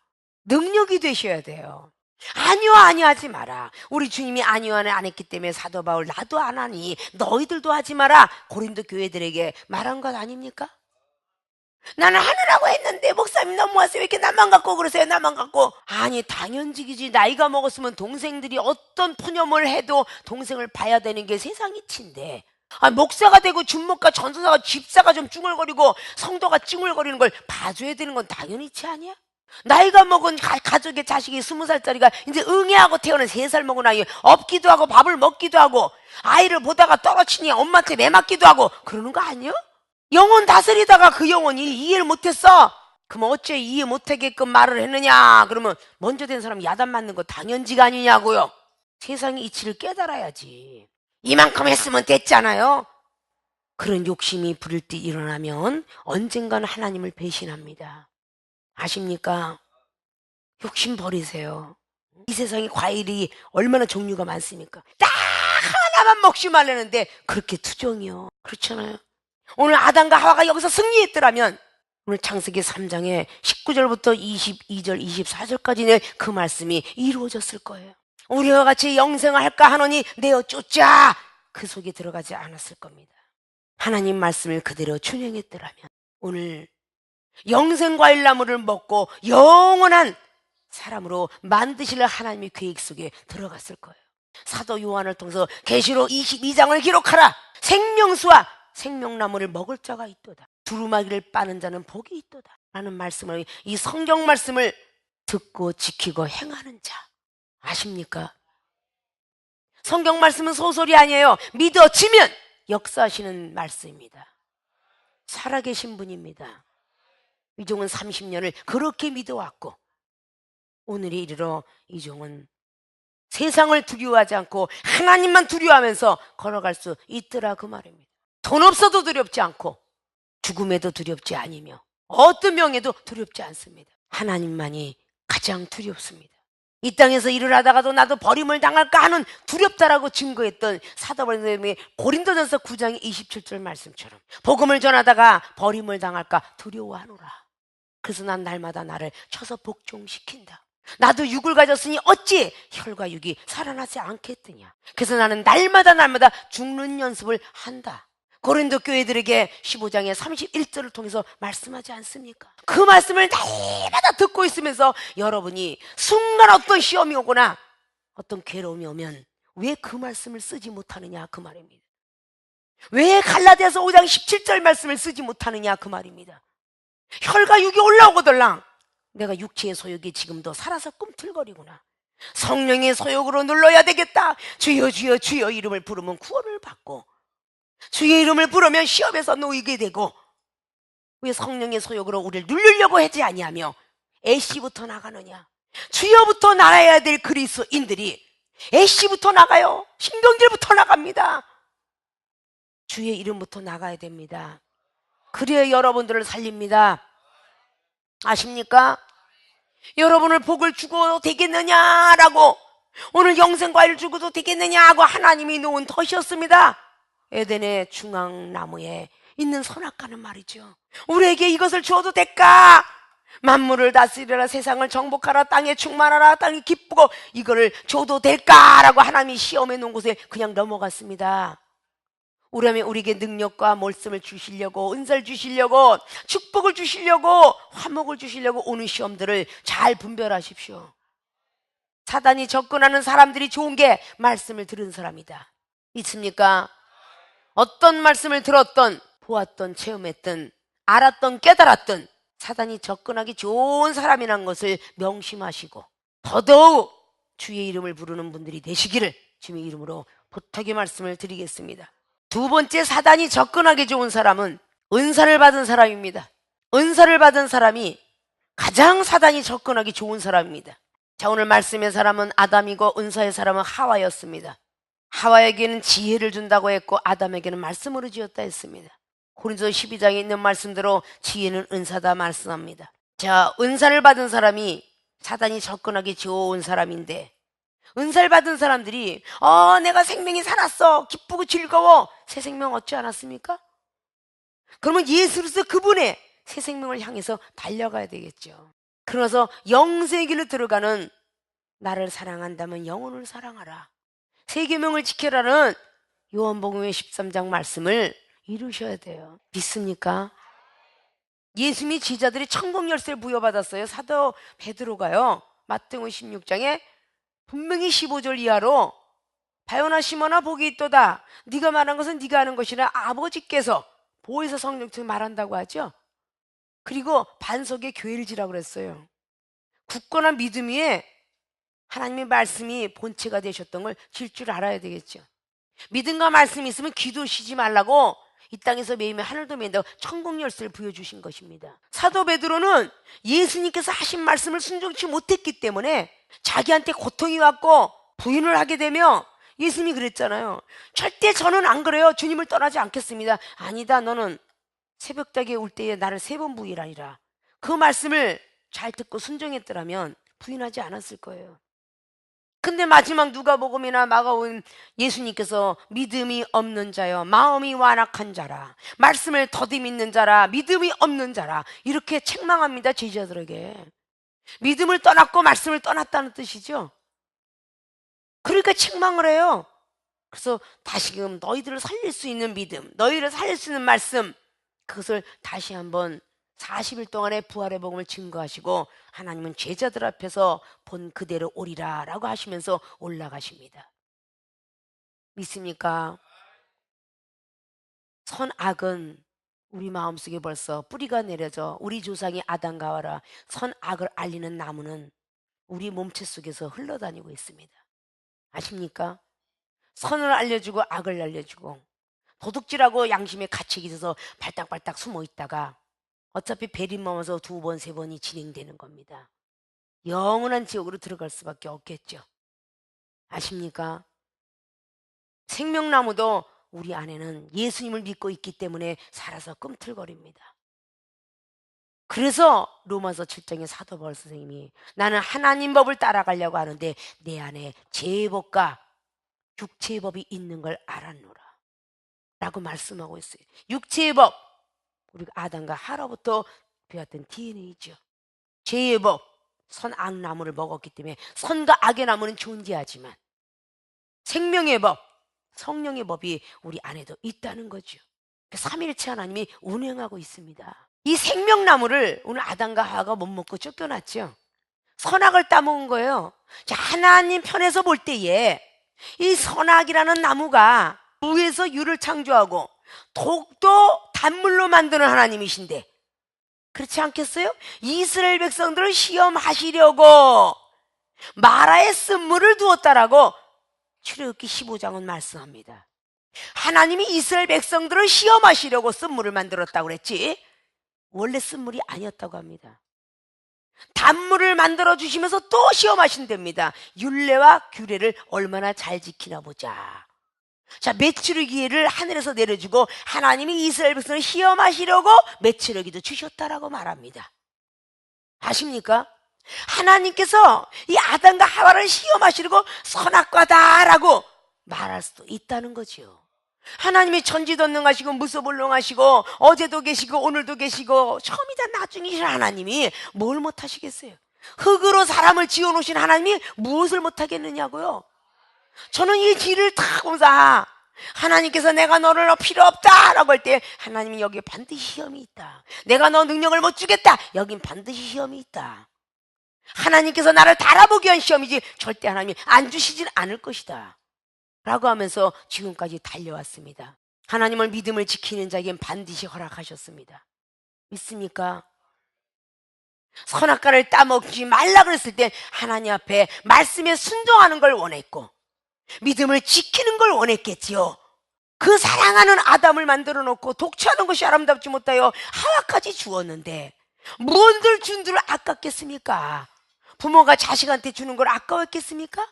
능력이 되셔야 돼요. 아니요 하지 마라. 우리 주님이 아니요 안 했기 때문에 사도 바울 나도 안 하니 너희들도 하지 마라 고린도 교회들에게 말한 것 아닙니까? 나는 하느라고 했는데 목사님 너무하세요. 왜 이렇게 나만 갖고 그러세요? 나만 갖고. 아니 당연직이지. 나이가 먹었으면 동생들이 어떤 푸념을 해도 동생을 봐야 되는 게 세상 이치인데, 목사가 되고 준목가 전도사가 집사가 좀 쭝얼거리고 성도가 찡얼거리는 걸 봐줘야 되는 건 당연이치 아니야? 나이가 먹은 가족의 자식이 20살짜리가 이제 응애하고 태어난 3살 먹은 아이 업기도 하고 밥을 먹기도 하고 아이를 보다가 떨어치니 엄마한테 매맞기도 하고 그러는 거 아니야? 영혼 다스리다가 그 영혼이 이해를 못했어. 그럼 어째 이해 못하게끔 말을 했느냐? 그러면 먼저 된 사람 야단 맞는 거 당연지가 아니냐고요. 세상의 이치를 깨달아야지. 이만큼 했으면 됐잖아요. 그런 욕심이 부릴 때 일어나면 언젠가는 하나님을 배신합니다. 아십니까? 욕심 버리세요. 이 세상에 과일이 얼마나 종류가 많습니까? 딱 하나만 먹지 말라는데 그렇게 투정이요. 그렇잖아요. 오늘 아담과 하와가 여기서 승리했더라면 오늘 창세기 3장에 19절부터 22절, 24절까지의 그 말씀이 이루어졌을 거예요. 우리와 같이 영생을 할까 하노니 내어 쫓자, 그 속에 들어가지 않았을 겁니다. 하나님 말씀을 그대로 준행했더라면 오늘 영생과일 나무를 먹고 영원한 사람으로 만드실 하나님의 계획 속에 들어갔을 거예요. 사도 요한을 통해서 계시록 22장을 기록하라. 생명수와 생명나무를 먹을 자가 있도다. 두루마기를 빠는 자는 복이 있도다 라는 말씀을, 이 성경 말씀을 듣고 지키고 행하는 자 아십니까? 성경 말씀은 소설이 아니에요. 믿어지면 역사하시는 말씀입니다. 살아계신 분입니다. 이종은 30년을 그렇게 믿어왔고 오늘에 이르러 이종은 세상을 두려워하지 않고 하나님만 두려워하면서 걸어갈 수 있더라, 그 말입니다. 돈 없어도 두렵지 않고 죽음에도 두렵지 아니며 어떤 병에도 두렵지 않습니다. 하나님만이 가장 두렵습니다. 이 땅에서 일을 하다가도 나도 버림을 당할까 하는 두렵다라고 증거했던 사도 바울의 고린도전서 9장 27절 말씀처럼 복음을 전하다가 버림을 당할까 두려워하노라. 그래서 난 날마다 나를 쳐서 복종시킨다. 나도 육을 가졌으니 어찌 혈과 육이 살아나지 않겠느냐. 그래서 나는 날마다 죽는 연습을 한다. 고린도 교회들에게 15장의 31절을 통해서 말씀하지 않습니까? 그 말씀을 날마다 듣고 있으면서 여러분이 순간 어떤 시험이 오거나 어떤 괴로움이 오면 왜 그 말씀을 쓰지 못하느냐, 그 말입니다. 왜 갈라디아서 5장 17절 말씀을 쓰지 못하느냐, 그 말입니다. 혈과 육이 올라오거들랑 내가 육체의 소욕이 지금도 살아서 꿈틀거리구나. 성령의 소욕으로 눌러야 되겠다. 주여 주여 주여 이름을 부르면 구원을 받고 주의 이름을 부르면 시험에서 놓이게 되고 왜 성령의 소욕으로 우리를 누르려고 하지 아니하며 애씨부터 나가느냐. 주여부터 나가야 될 그리스도인들이 애씨부터 나가요. 신경질부터 나갑니다. 주의 이름부터 나가야 됩니다. 그래야 여러분들을 살립니다. 아십니까? 여러분을 복을 주고 되겠느냐라고, 오늘 영생과일을 주고도 되겠느냐고 하나님이 놓은 덫이었습니다. 에덴의 중앙나무에 있는 선악과는 말이죠. 우리에게 이것을 주어도 될까? 만물을 다스리라, 세상을 정복하라, 땅에 충만하라, 땅이 기쁘고 이거를 줘도 될까라고 하나님이 시험해 놓은 곳에 그냥 넘어갔습니다. 우리라면 우리에게 능력과 말씀을 주시려고, 은사를 주시려고, 축복을 주시려고, 화목을 주시려고 오는 시험들을 잘 분별하십시오. 사단이 접근하는 사람들이 좋은 게 말씀을 들은 사람이다. 있습니까? 어떤 말씀을 들었던, 보았던, 체험했던, 알았던, 깨달았던 사단이 접근하기 좋은 사람이란 것을 명심하시고 더더욱 주의 이름을 부르는 분들이 되시기를 주의 이름으로 부탁의 말씀을 드리겠습니다. 두 번째, 사단이 접근하기 좋은 사람은 은사를 받은 사람입니다. 은사를 받은 사람이 가장 사단이 접근하기 좋은 사람입니다. 자, 오늘 말씀의 사람은 아담이고 은사의 사람은 하와였습니다. 하와에게는 지혜를 준다고 했고 아담에게는 말씀으로 지었다 했습니다. 고린도서 12장에 있는 말씀대로 지혜는 은사다 말씀합니다. 자, 은사를 받은 사람이 사단이 접근하기 좋은 사람인데, 은사를 받은 사람들이 내가 생명이 살았어, 기쁘고 즐거워, 새 생명 얻지 않았습니까? 그러면 예수로서 그분의 새 생명을 향해서 달려가야 되겠죠. 그래서 영생의 길로 들어가는, 나를 사랑한다면 영혼을 사랑하라, 새 계명을 지켜라는 요한복음의 13장 말씀을 이루셔야 돼요. 믿습니까? 예수님이 제자들이 천국 열쇠를 부여받았어요. 사도 베드로가요, 마태복음 16장에 분명히 15절 이하로 바요나 시몬아 복이 있도다, 네가 말한 것은 네가 하는 것이라 아버지께서 보혜사 성령 통해 말한다고 하죠. 그리고 반석에 교회를 지라고 그랬어요. 굳건한 믿음 위에 하나님의 말씀이 본체가 되셨던 걸 질 줄 알아야 되겠죠. 믿음과 말씀이 있으면 기도 쉬지 말라고 이 땅에서 매이면 하늘도 매인다고 천국 열쇠를 부여주신 것입니다. 사도 베드로는 예수님께서 하신 말씀을 순종치 못했기 때문에 자기한테 고통이 왔고 부인을 하게 되며, 예수님이 그랬잖아요. 절대 저는 안 그래요, 주님을 떠나지 않겠습니다. 아니다, 너는 새벽닭에 올 때에 나를 3번 부인하리라. 그 말씀을 잘 듣고 순종했더라면 부인하지 않았을 거예요. 근데 마지막 누가복음이나 마가복음 예수님께서 믿음이 없는 자여 마음이 완악한 자라 말씀을 더디 믿는 자라 믿음이 없는 자라 이렇게 책망합니다. 제자들에게. 믿음을 떠났고 말씀을 떠났다는 뜻이죠. 그러니까 책망을 해요. 그래서 다시금 너희들을 살릴 수 있는 믿음, 너희를 살릴 수 있는 말씀, 그것을 다시 한번 40일 동안의 부활의 복음을 증거하시고 하나님은 제자들 앞에서 본 그대로 오리라 라고 하시면서 올라가십니다. 믿습니까? 선악은 우리 마음속에 벌써 뿌리가 내려져 우리 조상이 아담과 하와라 선악을 알리는 나무는 우리 몸체 속에서 흘러다니고 있습니다. 아십니까? 선을 알려주고 악을 알려주고 도둑질하고 양심에 가책이 있어서 발딱발딱 숨어 있다가 어차피 베린 넘어서 2번, 3번이 진행되는 겁니다. 영원한 지옥으로 들어갈 수밖에 없겠죠. 아십니까? 생명나무도 우리 안에는 예수님을 믿고 있기 때문에 살아서 꿈틀거립니다. 그래서 로마서 7장의 사도 바울 선생님이 나는 하나님 법을 따라가려고 하는데 내 안에 죄의 법과 육체의 법이 있는 걸 알았노라 라고 말씀하고 있어요. 육체의 법, 우리가 아담과 하와부터 배웠던 DNA죠. 죄의 법, 선악나무를 먹었기 때문에 선과 악의 나무는 존재하지만 생명의 법, 성령의 법이 우리 안에도 있다는 거죠. 삼위일체 하나님이 운행하고 있습니다. 이 생명나무를 오늘 아담과 하와가 못 먹고 쫓겨났죠. 선악을 따먹은 거예요. 자, 하나님 편에서 볼 때에 이 선악이라는 나무가 무에서 유를 창조하고 독도 단물로 만드는 하나님이신데 그렇지 않겠어요? 이스라엘 백성들을 시험하시려고 마라에 쓴물을 두었다라고 출애굽기 15장은 말씀합니다. 하나님이 이스라엘 백성들을 시험하시려고 쓴물을 만들었다고 그랬지 원래 쓴물이 아니었다고 합니다. 단물을 만들어 주시면서 또 시험하신답니다. 율례와 규례를 얼마나 잘 지키나 보자. 자, 메추르기를 하늘에서 내려주고 하나님이 이스라엘 백성을 시험하시려고 메추르기도 주셨다라고 말합니다. 아십니까? 하나님께서 이 아담과 하와를 시험하시려고 선악과다라고 말할 수도 있다는 거지요. 하나님이 전지전능하시고 무소불능하시고 어제도 계시고 오늘도 계시고 처음이다 나중이신 하나님이 뭘 못하시겠어요? 흙으로 사람을 지어놓으신 하나님이 무엇을 못하겠느냐고요. 저는 이 길을 다 보면서 하나님께서 내가 너를 필요 없다라고 할 때 하나님이 여기에 반드시 시험이 있다. 내가 너 능력을 못 주겠다. 여긴 반드시 시험이 있다. 하나님께서 나를 달아보기 위한 시험이지 절대 하나님이 안 주시진 않을 것이다 라고 하면서 지금까지 달려왔습니다. 하나님을 믿음을 지키는 자에겐 반드시 허락하셨습니다. 믿습니까? 선악과를 따먹지 말라 그랬을 때 하나님 앞에 말씀에 순종하는 걸 원했고 믿음을 지키는 걸 원했겠지요. 그 사랑하는 아담을 만들어 놓고 독취하는 것이 아름답지 못하여 하와까지 주었는데 무언들 준 줄을 아깝겠습니까? 부모가 자식한테 주는 걸 아까웠겠습니까?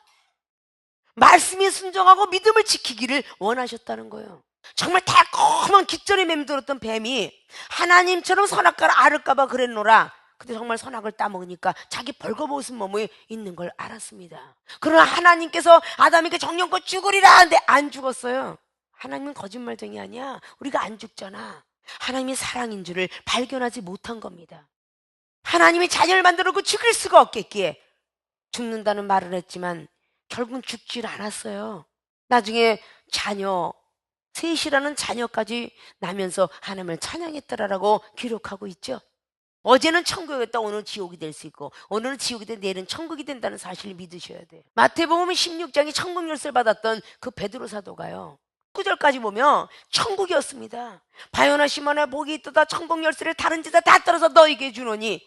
말씀에 순종하고 믿음을 지키기를 원하셨다는 거예요. 정말 달콤한 깃털에 맴돌았던 뱀이 하나님처럼 선악과를 앓을까봐 그랬노라. 근데 정말 선악을 따먹으니까 자기 벌거벗은 몸에 있는 걸 알았습니다. 그러나 하나님께서 아담에게 정령껏 죽으리라 하는데 안 죽었어요. 하나님은 거짓말쟁이 아니야. 우리가 안 죽잖아. 하나님이 사랑인 줄을 발견하지 못한 겁니다. 하나님이 자녀를 만들어놓고 죽일 수가 없겠기에 죽는다는 말을 했지만 결국은 죽질 않았어요. 나중에 자녀, 셋이라는 자녀까지 나면서 하나님을 찬양했더라라고 기록하고 있죠. 어제는 천국이었다 오늘은 지옥이 될 수 있고 오늘은 지옥이 돼 내일은 천국이 된다는 사실을 믿으셔야 돼요. 마태복음 16장이 천국 열쇠를 받았던 그 베드로 사도가요 9절까지 보면 천국이었습니다. 바요나 시몬아 복이 있도다 천국 열쇠를 다른 데다 다 떨어서 너에게 주노니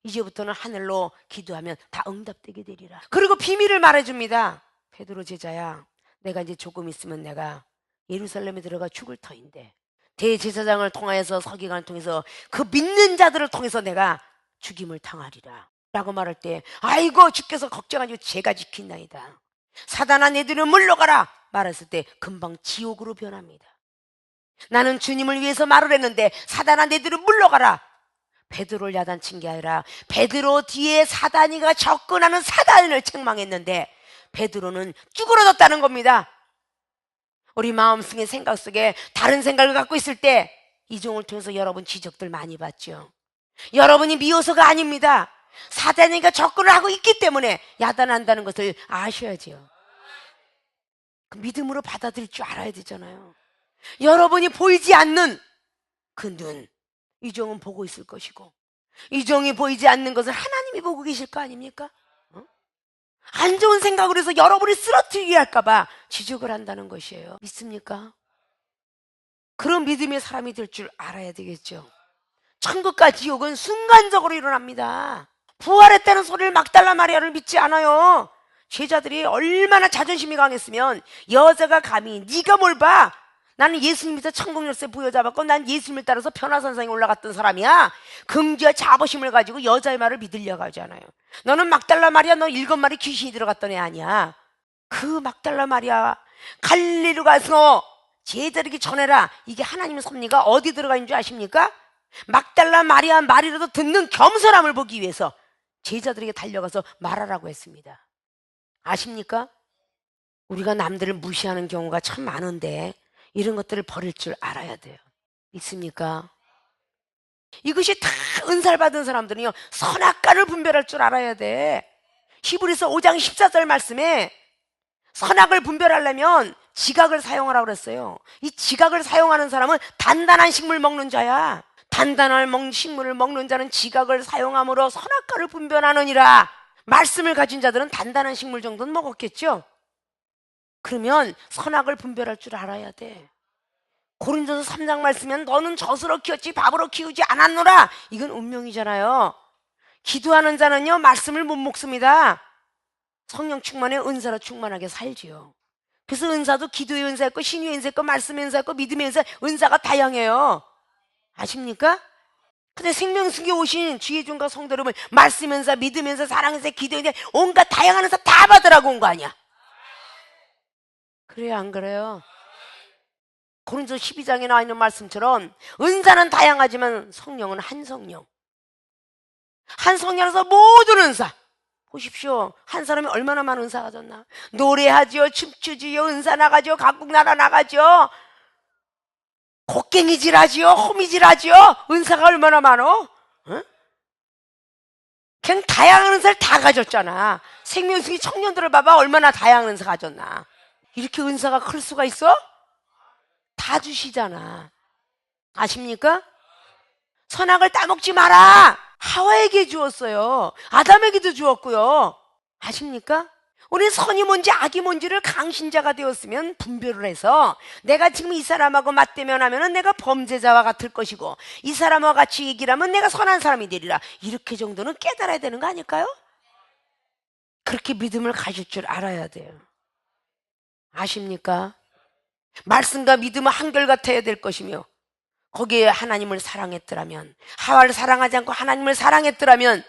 이제부터는 하늘로 기도하면 다 응답되게 되리라. 그리고 비밀을 말해줍니다. 베드로 제자야 내가 이제 조금 있으면 내가 예루살렘에 들어가 죽을 터인데 대제사장을 통하여서 서기관을 통해서 그 믿는 자들을 통해서 내가 죽임을 당하리라 라고 말할 때 아이고 주께서 걱정하지 제가 지킨나이다. 사단아 너희들은 물러가라 말했을 때 금방 지옥으로 변합니다. 나는 주님을 위해서 말을 했는데 사단아 너희들은 물러가라. 베드로를 야단친 게 아니라 베드로 뒤에 사단이가 접근하는 사단을 책망했는데 베드로는 쭈그러졌다는 겁니다. 우리 마음속에 생각 속에 다른 생각을 갖고 있을 때 이종을 통해서 여러분 지적들 많이 받죠. 여러분이 미워서가 아닙니다. 사단이가 접근을 하고 있기 때문에 야단한다는 것을 아셔야죠. 그 믿음으로 받아들일 줄 알아야 되잖아요. 여러분이 보이지 않는 그 눈, 이종은 보고 있을 것이고, 이종이 보이지 않는 것을 하나님이 보고 계실 거 아닙니까? 안 좋은 생각으로 해서 여러분이 쓰러뜨리게 할까봐 지적을 한다는 것이에요. 믿습니까? 그런 믿음의 사람이 될 줄 알아야 되겠죠. 천국과 지옥은 순간적으로 일어납니다. 부활했다는 소리를 막달라 마리아를 믿지 않아요. 제자들이 얼마나 자존심이 강했으면 여자가 감히 네가 뭘 봐? 나는 예수님 밑에 천국 열쇠 부여잡았고 난 예수님을 따라서 변화산상에 올라갔던 사람이야. 금지와 자부심을 가지고 여자의 말을 믿으려고 하지 않아요. 너는 막달라 마리아, 너 7마리 귀신이 들어갔던 애 아니야. 그 막달라 마리아 갈릴리로 가서 제자들에게 전해라. 이게 하나님의 섭리가 어디 들어가 있는 줄 아십니까? 막달라 마리아 말이라도 듣는 겸손함을 보기 위해서 제자들에게 달려가서 말하라고 했습니다. 아십니까? 우리가 남들을 무시하는 경우가 참 많은데 이런 것들을 버릴 줄 알아야 돼요. 있습니까? 이것이 다 은사를 받은 사람들은요, 선악과를 분별할 줄 알아야 돼. 히브리서 5장 14절 말씀에 선악을 분별하려면 지각을 사용하라고 그랬어요. 이 지각을 사용하는 사람은 단단한 식물 먹는 자야. 단단한 식물을 먹는 자는 지각을 사용함으로 선악과를 분별하느니라. 말씀을 가진 자들은 단단한 식물 정도는 먹었겠죠. 그러면 선악을 분별할 줄 알아야 돼. 고린도서 3장 말씀은 너는 젖으로 키웠지 밥으로 키우지 않았노라. 이건 운명이잖아요. 기도하는 자는요, 말씀을 못 먹습니다. 성령 충만에 은사로 충만하게 살지요. 그래서 은사도 기도의 은사 있고 신유의 은사 있고 말씀의 은사 있고 믿음의 은사, 은사가 다양해요. 아십니까? 근데 생명수기 오신 주의 종과 성도 여러분, 말씀 은사, 믿음 은사, 사랑 은사, 기도 은사, 온갖 다양한 은사 다 받으라고 온 거 아니야? 그래요, 안 그래요? 고린도서 12장에 나와 있는 말씀처럼 은사는 다양하지만 성령은 한 성령. 한 성령에서 모든 은사. 보십시오. 한 사람이 얼마나 많은 은사 가졌나. 노래하지요, 춤추지요, 은사 나가죠, 각국 나라 나가죠, 곡괭이질하지요, 호미질하지요. 은사가 얼마나 많어? 응? 그냥 다양한 은사를 다 가졌잖아. 생명수기 청년들을 봐봐, 얼마나 다양한 은사 가졌나. 이렇게 은사가 클 수가 있어? 다 주시잖아. 아십니까? 선악을 따먹지 마라. 하와에게 주었어요. 아담에게도 주었고요. 아십니까? 우리 선이 뭔지 악이 뭔지를 강신자가 되었으면 분별을 해서 내가 지금 이 사람하고 맞대면하면 내가 범죄자와 같을 것이고 이 사람과 같이 얘기를 하면 내가 선한 사람이 되리라. 이렇게 정도는 깨달아야 되는 거 아닐까요? 그렇게 믿음을 가질 줄 알아야 돼요. 아십니까? 말씀과 믿음은 한결같아야 될 것이며 거기에 하나님을 사랑했더라면, 하와를 사랑하지 않고 하나님을 사랑했더라면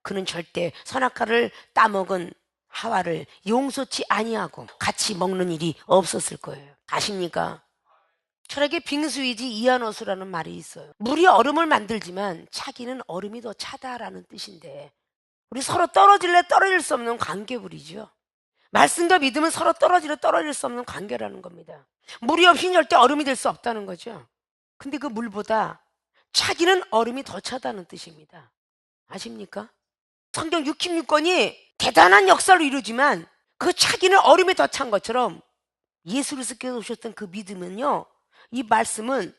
그는 절대 선악과를 따먹은 하와를 용서치 아니하고 같이 먹는 일이 없었을 거예요. 아십니까? 철학의 빙수이지 이한호수라는 말이 있어요. 물이 얼음을 만들지만 차기는 얼음이 더 차다라는 뜻인데 우리 서로 떨어질래 떨어질 수 없는 관계물이죠. 말씀과 믿음은 서로 떨어질 수 없는 관계라는 겁니다. 물이 없이는 절대 얼음이 될 수 없다는 거죠. 근데 그 물보다 차기는 얼음이 더 차다는 뜻입니다. 아십니까? 성경 66권이 대단한 역사를 이루지만 그 차기는 얼음이 더 찬 것처럼 예수 그리스도께서 오셨던 그 믿음은요, 이 말씀은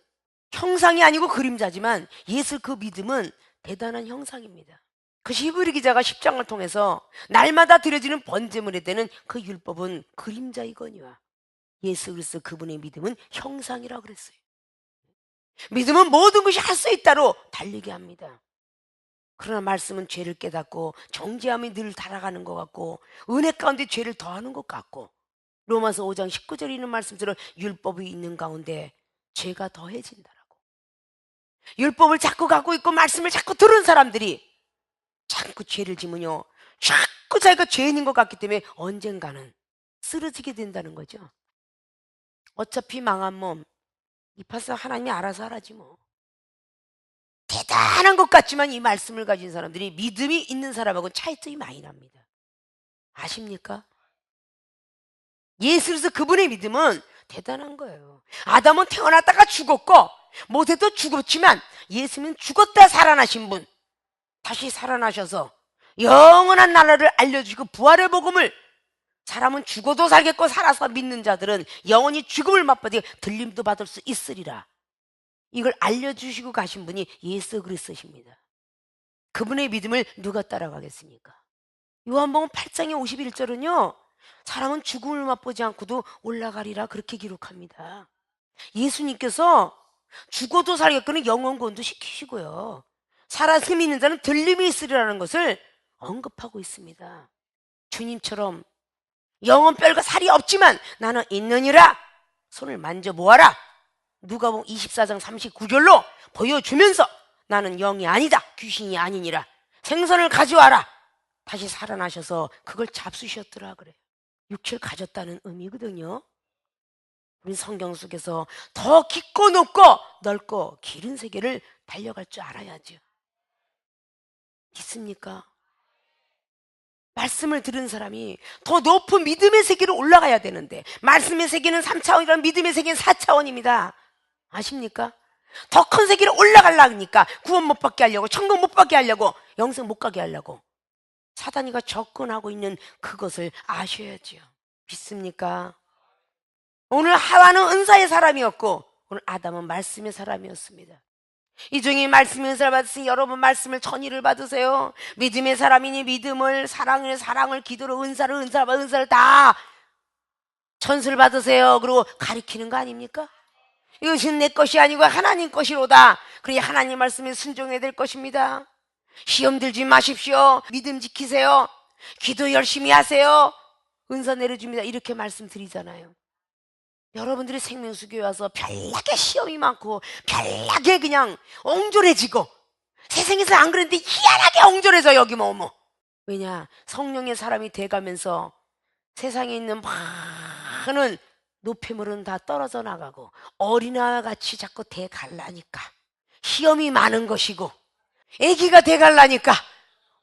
형상이 아니고 그림자지만 예수 그 믿음은 대단한 형상입니다. 그 히브리 기자가 10장을 통해서 날마다 드려지는 번제물에 대는 그 율법은 그림자이거니와 예수 그리스도 그분의 믿음은 형상이라고 그랬어요. 믿음은 모든 것이 할 수 있다로 달리게 합니다. 그러나 말씀은 죄를 깨닫고 정죄함이 늘 달아가는 것 같고 은혜 가운데 죄를 더하는 것 같고 로마서 5장 19절에 있는 말씀처럼 율법이 있는 가운데 죄가 더해진다라고. 율법을 자꾸 갖고 있고 말씀을 자꾸 들은 사람들이 자꾸 죄를 지으면요, 자꾸 자기가 죄인인 것 같기 때문에 언젠가는 쓰러지게 된다는 거죠. 어차피 망한 몸 입혀서 하나님이 알아서 하라지 뭐. 대단한 것 같지만 이 말씀을 가진 사람들이 믿음이 있는 사람하고는 차이점이 많이 납니다. 아십니까? 예수로서 그분의 믿음은 대단한 거예요. 아담은 태어났다가 죽었고 모세도 죽었지만 예수는 죽었다 살아나신 분, 다시 살아나셔서 영원한 나라를 알려주시고 부활의 복음을, 사람은 죽어도 살겠고 살아서 믿는 자들은 영원히 죽음을 맛보되 들림도 받을 수 있으리라, 이걸 알려주시고 가신 분이 예수 그리스도십니다. 그분의 믿음을 누가 따라가겠습니까? 요한복음 8장의 51절은요 사람은 죽음을 맛보지 않고도 올라가리라 그렇게 기록합니다. 예수님께서 죽어도 살겠거니 영원권도 시키시고요, 살아서 믿는 자는 들림이 있으리라는 것을 언급하고 있습니다. 주님처럼 영은 뼈가 살이 없지만 나는 있느니라, 손을 만져보아라, 누가복음 24장 39절로 보여주면서 나는 영이 아니다, 귀신이 아니니라, 생선을 가져와라, 다시 살아나셔서 그걸 잡수셨더라 그래요. 육체를 가졌다는 의미거든요. 우리 성경 속에서 더 깊고 높고 넓고 길은 세계를 달려갈 줄 알아야죠. 믿습니까? 말씀을 들은 사람이 더 높은 믿음의 세계로 올라가야 되는데, 말씀의 세계는 3차원이라면 믿음의 세계는 4차원입니다. 아십니까? 더 큰 세계로 올라가려니까 구원 못 받게 하려고, 천국 못 받게 하려고, 영생 못 가게 하려고 사단이가 접근하고 있는 그것을 아셔야지요. 믿습니까? 오늘 하와는 은사의 사람이었고 오늘 아담은 말씀의 사람이었습니다. 이 중에 말씀의 은사를 받으신 여러분, 말씀을 천의를 받으세요. 믿음의 사람이니 믿음을, 사랑을 사랑을, 기도로 은사를 다 천수를 받으세요. 그리고 가리키는 거 아닙니까? 이것은 내 것이 아니고 하나님 것이로다. 그러니 하나님 말씀에 순종해야 될 것입니다. 시험 들지 마십시오. 믿음 지키세요. 기도 열심히 하세요. 은사 내려줍니다. 이렇게 말씀드리잖아요. 여러분들이 생명수교에 와서 별나게 시험이 많고 별나게 그냥 옹졸해지고, 세상에서 안 그랬는데 희한하게 옹졸해져 여기면 어머. 왜냐? 성령의 사람이 돼가면서 세상에 있는 많은 노폐물은 다 떨어져 나가고 어린아이와 같이 자꾸 돼갈라니까 시험이 많은 것이고, 애기가 돼갈라니까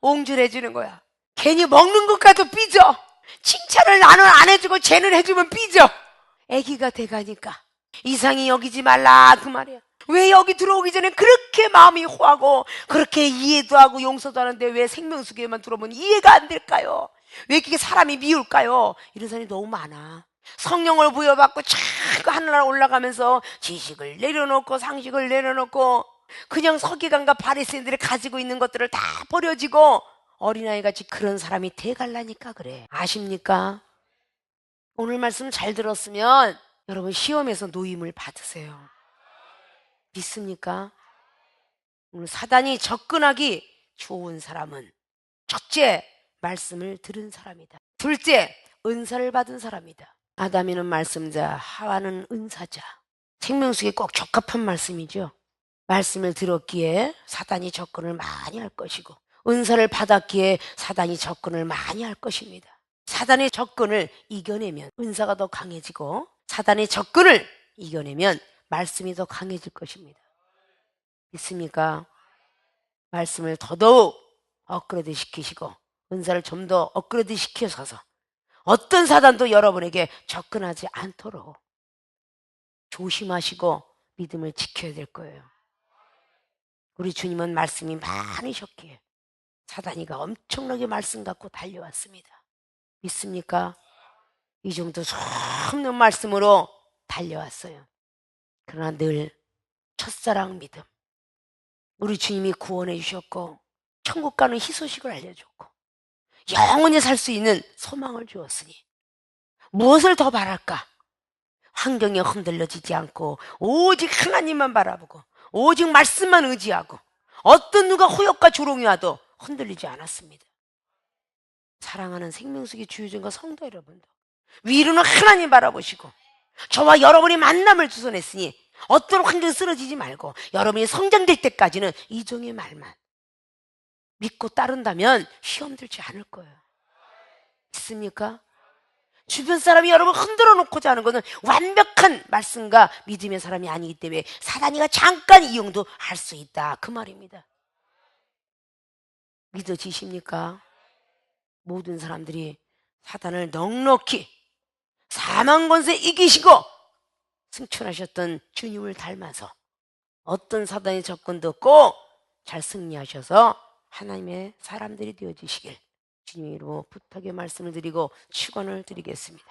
옹졸해지는 거야. 괜히 먹는 것과도 삐져. 칭찬을 나는 안 해주고 쟤는 해주면 삐져. 애기가 돼가니까 이상히 여기지 말라 그 말이야. 왜 여기 들어오기 전에 그렇게 마음이 호하고 그렇게 이해도 하고 용서도 하는데 왜 생명수교에만 들어오면 이해가 안 될까요? 왜 이렇게 사람이 미울까요? 이런 사람이 너무 많아. 성령을 부여받고 자꾸 하늘나라 올라가면서 지식을 내려놓고 상식을 내려놓고 그냥 서기관과 바리새인들이 가지고 있는 것들을 다 버려지고 어린아이같이 그런 사람이 돼갈라니까 그래. 아십니까? 오늘 말씀 잘 들었으면 여러분 시험에서 노임을 받으세요. 믿습니까? 오늘 사단이 접근하기 좋은 사람은 첫째, 말씀을 들은 사람이다. 둘째, 은사를 받은 사람이다. 아담이는 말씀자, 하와는 은사자. 생명수에 꼭 적합한 말씀이죠. 말씀을 들었기에 사단이 접근을 많이 할 것이고, 은사를 받았기에 사단이 접근을 많이 할 것입니다. 사단의 접근을 이겨내면 은사가 더 강해지고, 사단의 접근을 이겨내면 말씀이 더 강해질 것입니다. 믿습니까? 말씀을 더더욱 업그레이드 시키시고 은사를 좀 더 업그레이드 시켜서 어떤 사단도 여러분에게 접근하지 않도록 조심하시고 믿음을 지켜야 될 거예요. 우리 주님은 말씀이 많으셨기에 사단이가 엄청나게 말씀 갖고 달려왔습니다. 믿습니까? 이 정도 수없는 말씀으로 달려왔어요. 그러나 늘 첫사랑 믿음, 우리 주님이 구원해 주셨고 천국 가는 희소식을 알려줬고 영원히 살 수 있는 소망을 주었으니 무엇을 더 바랄까? 환경에 흔들려지지 않고 오직 하나님만 바라보고 오직 말씀만 의지하고 어떤 누가 후욕과 조롱이 와도 흔들리지 않았습니다. 사랑하는 생명수기 주유전과 성도 여러분도 위로는 하나님 바라보시고 저와 여러분이 만남을 주선했으니 어떤 환경에 쓰러지지 말고 여러분이 성장될 때까지는 이종의 말만 믿고 따른다면 시험 들지 않을 거예요. 믿습니까? 주변 사람이 여러분 흔들어 놓고자 하는 것은 완벽한 말씀과 믿음의 사람이 아니기 때문에 사단이가 잠깐 이용도 할 수 있다 그 말입니다. 믿어지십니까? 모든 사람들이 사단을 넉넉히 사망 권세 이기시고 승천하셨던 주님을 닮아서 어떤 사단의 접근도 없고 잘 승리하셔서 하나님의 사람들이 되어지시길 주님 이름으로 부탁의 말씀을 드리고 축원을 드리겠습니다.